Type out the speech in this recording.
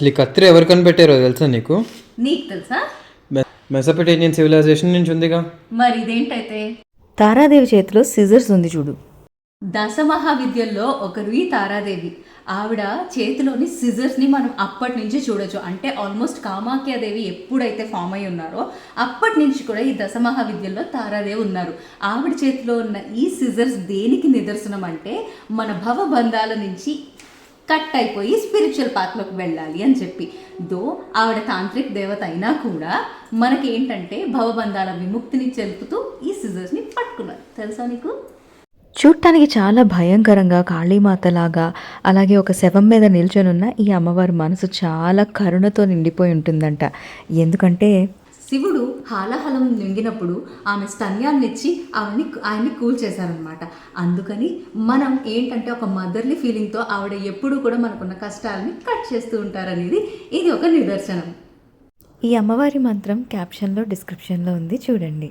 అసలు ఈ కత్తిరి ఎవరు కనిపెట్టారో తెలుసా నీకు? నీకు తెలుసా? మెసోపొటేమియన్ సివిలైజేషన్ నుంచి ఉందిగా. మరి ఇదేంటైతే? తారాదేవి చేతిలో సిజర్స్ ఉంది చూడు. దశమహావిద్యల్లో ఒకరు ఈ తారాదేవి. ఆవిడ చేతిలోని సిజర్స్ని మనం అప్పటి నుంచి చూడొచ్చు. అంటే ఆల్మోస్ట్ కామాఖ్యాదేవి ఎప్పుడైతే ఫామ్ అయి ఉన్నారో అప్పటి నుంచి కూడా ఈ దశమహావిద్యల్లో తారాదేవి ఉన్నారు. ఆవిడ చేతిలో ఉన్న ఈ సిజర్స్ దేనికి నిదర్శనం అంటే మన భవబంధాల నుంచి కట్ అయిపోయి స్పిరిచువల్ పాత్లోకి వెళ్ళాలి అని చెప్పి. ఆవిడ తాంత్రిక్ దేవత అయినా కూడా మనకి ఏంటంటే భవబంధాల విముక్తిని తెలుపుతూ ఈ సిజర్స్ని పట్టుకున్నారు. తెలుసా నీకు? చూడటానికి చాలా భయంకరంగా కాళీమాతలాగా, అలాగే ఒక శవం మీద నిల్చొనున్న ఈ అమ్మవారి మనసు చాలా కరుణతో నిండిపోయి ఉంటుందంట. ఎందుకంటే శివుడు హాలాహలం నిండినప్పుడు ఆమె స్తన్యాన్నిచ్చి ఆయన్ని కూల్ చేశారనమాట. అందుకని మనం ఏంటంటే ఒక మదర్లీ ఫీలింగ్తో ఆవిడ ఎప్పుడూ కూడా మనకున్న కష్టాలని కట్ చేస్తూ ఉంటారనేది ఇది ఒక నిదర్శనం. ఈ అమ్మవారి మంత్రం క్యాప్షన్లో డిస్క్రిప్షన్లో ఉంది, చూడండి.